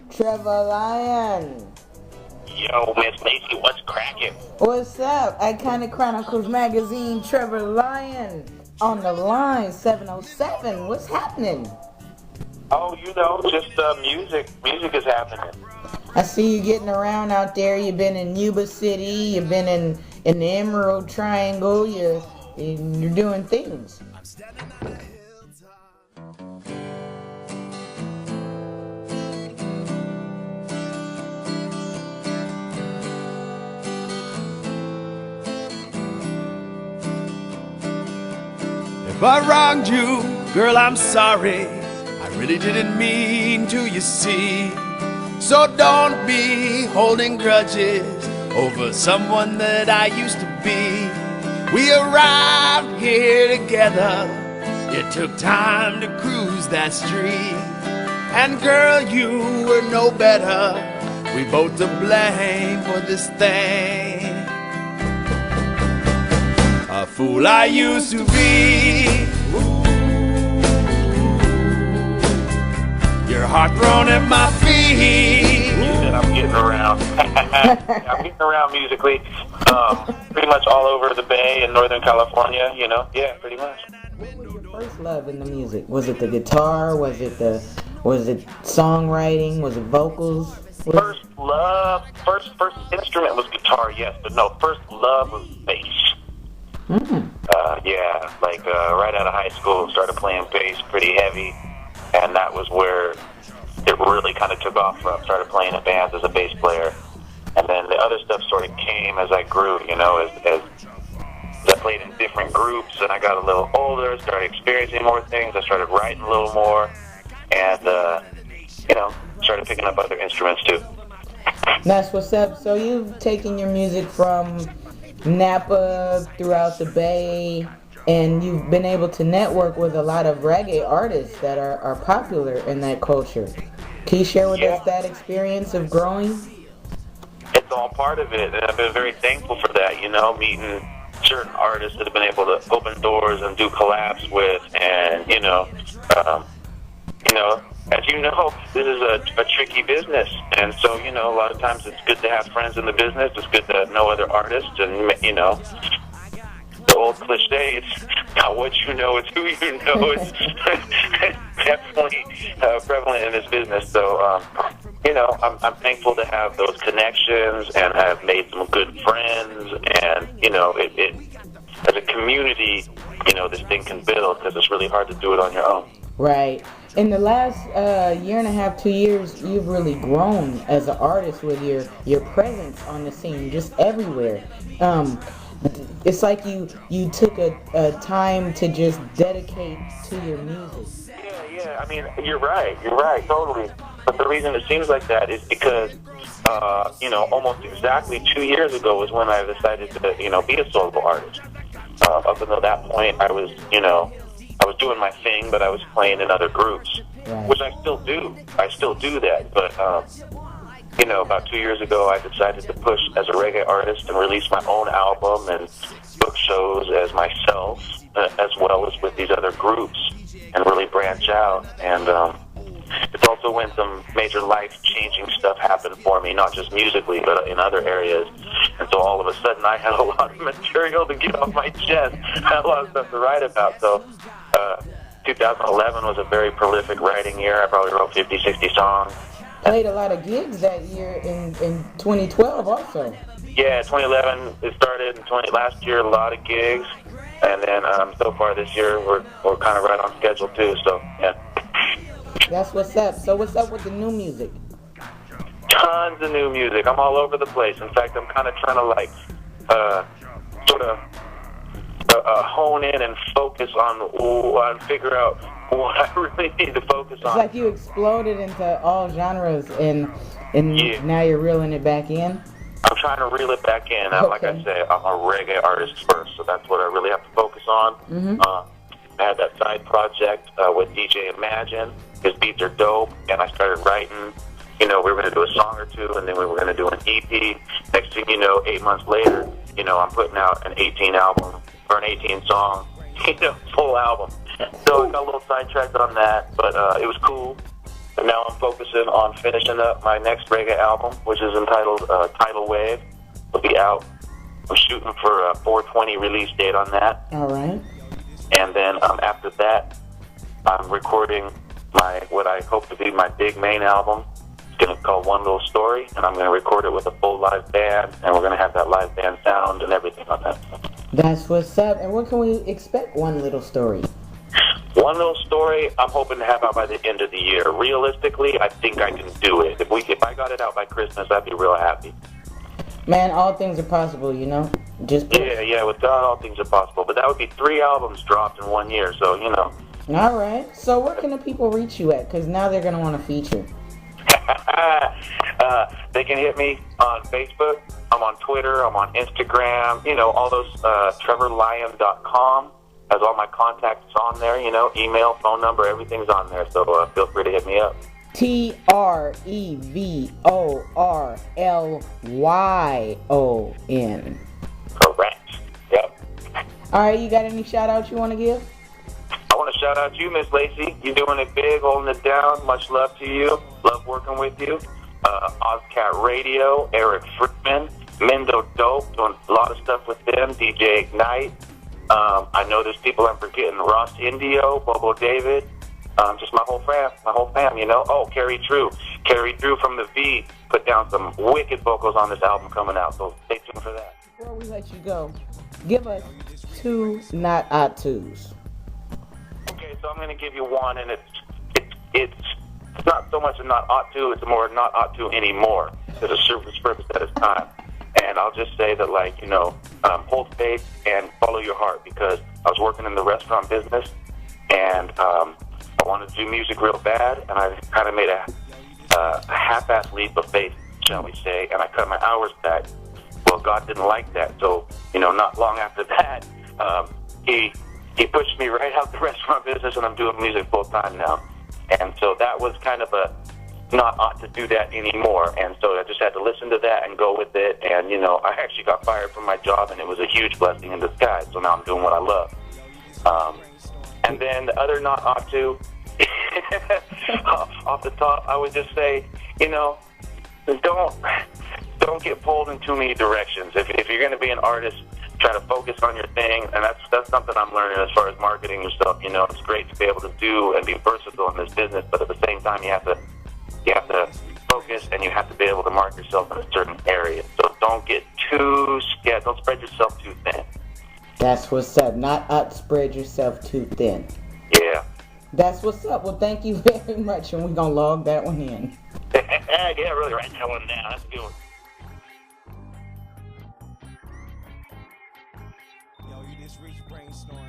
Trevor Lyon. Yo, Miss Lacey, what's cracking? What's up? Iconic Chronicles magazine, Trevor Lyon on the line, 707. What's happening? Oh, just music. Music is happening. I see you getting around out there. You've been in Yuba City. You've been in the Emerald Triangle. You're doing things. If I wronged you, girl, I'm sorry. I really didn't mean to, you see. So don't be holding grudges over someone that I used to be. We arrived here together. It took time to cruise that street. And girl, you were no better. We both to blame for this thing. A fool I used to be. Your heart thrown at my feet. And I'm getting around. I'm getting around musically. Pretty much all over the Bay in Northern California, Yeah, pretty much. What was your first love in the music? Was it the guitar? Was it songwriting? Was it vocals? First love, first instrument was guitar, yes, but no, first love was bass. Right out of high school, started playing bass pretty heavy, and that was where it really kind of took off from. Started playing in bands as a bass player, and then the other stuff sort of came as I grew, as I played in different groups, and I got a little older, started experiencing more things, I started writing a little more, and, started picking up other instruments too. That's what's up. So you've taken your music from Napa throughout the Bay, and you've been able to network with a lot of reggae artists that are popular in that culture. Can you share with us that experience of growing? It's all part of it, and I've been very thankful for that, meeting certain artists that have been able to open doors and do collabs with, and, as you know, this is a tricky business, and so, a lot of times it's good to have friends in the business, it's good to know other artists, and, the old cliche, it's not what you know, it's who you know. It's definitely prevalent in this business. So, I'm thankful to have those connections and have made some good friends. And, it as a community, this thing can build because it's really hard to do it on your own. Right. In the last year and a half, 2 years, you've really grown as an artist with your presence on the scene, just everywhere. It's like you took a time to just dedicate to your music. Yeah. I mean, you're right, totally. But the reason it seems like that is because, almost exactly 2 years ago was when I decided to, be a solo artist. Up until that point, I was doing my thing, but I was playing in other groups, right. Which I still do. I still do that, but, about 2 years ago, I decided to push as a reggae artist and release my own album and book shows as myself, as well as with these other groups, and really branch out. And it's also when some major life-changing stuff happened for me, not just musically, but in other areas. And so all of a sudden, I had a lot of material to get off my chest. I had a lot of stuff to write about. So 2011 was a very prolific writing year. I probably wrote 50, 60 songs. Played a lot of gigs that year in 2012 also. Yeah, 2011 it started. Last year, a lot of gigs, and then so far this year we're kind of right on schedule too. So yeah. That's what's up. So what's up with the new music? Tons of new music. I'm all over the place. In fact, I'm kind of trying to hone in and focus on figure out what I really need to focus on. It's like you exploded into all genres, and now you're reeling it back in? I'm trying to reel it back in. Okay. Like I say, I'm a reggae artist first, so that's what I really have to focus on. Mm-hmm. I had that side project with DJ Imagine. His beats are dope, and I started writing. We were going to do a song or two, and then we were going to do an EP. Next thing you know, 8 months later, I'm putting out an 18 album, or an 18 song, full album. So I got a little sidetracked on that, but it was cool. And now I'm focusing on finishing up my next reggae album, which is entitled Tidal Wave. It'll be out. I'm shooting for a 4/20 release date on that. All right. And then after that, I'm recording what I hope to be my big main album. It's going to be called One Little Story, and I'm going to record it with a full live band, and we're going to have that live band sound and everything on that. That's what's up. And what can we expect? One Little Story. One Little Story, I'm hoping to have out by the end of the year. Realistically, I think I can do it. If I got it out by Christmas, I'd be real happy. Man, all things are possible, you know? Yeah, with God, all things are possible. But that would be 3 albums dropped in 1 year, so, you know. All right. So where can the people reach you at? Because now they're going to want to feature. They can hit me on Facebook. I'm on Twitter. I'm on Instagram. You know, all those, TrevorLyon.com has all my contacts on there, you know, email, phone number, everything's on there. So feel free to hit me up. TrevorLyon. Correct. Yep. All right, you got any shout-outs you want to give? I want to shout out you, Miss Lacey. You're doing it big, holding it down. Much love to you. Love working with you. Ozcat Radio, Eric Friedman, Mendo Dope, doing a lot of stuff with them. DJ Ignite. I know there's people I'm forgetting. Ross Indio, Bobo David. Just my whole fam, you know. Oh, Carrie Drew from the V put down some wicked vocals on this album coming out, so stay tuned for that. Before we let you go, give us 2 not odd twos. Okay, so I'm going to give you one, and it's not so much a not ought to, it's more not ought to anymore. There's a service purpose at its time. And I'll just say that, like, you know, hold faith and follow your heart, because I was working in the restaurant business, and I wanted to do music real bad, and I kind of made a half-assed leap of faith, shall we say, and I cut my hours back. Well, God didn't like that, so, you know, not long after that, he pushed me right out the restaurant business, and I'm doing music full-time now. And so that was kind of a not ought to do that anymore, and so I just had to listen to that and go with it. And, you know, I actually got fired from my job, and it was a huge blessing in disguise, so now I'm doing what I love. And then the other not ought to, off the top, I would just say, you know, don't get pulled in too many directions. If you're going to be an artist, try to focus on your thing, and that's something I'm learning as far as marketing yourself. You know, it's great to be able to do and be versatile in this business, but at the same time, you have to focus, and you have to be able to market yourself in a certain area. So don't get too scared. Don't spread yourself too thin. That's what's up. Not spread yourself too thin. Yeah. That's what's up. Well, thank you very much, and we're going to log that one in. Yeah, really, write that one down. That's a good one. Yo, you just reached brainstorm.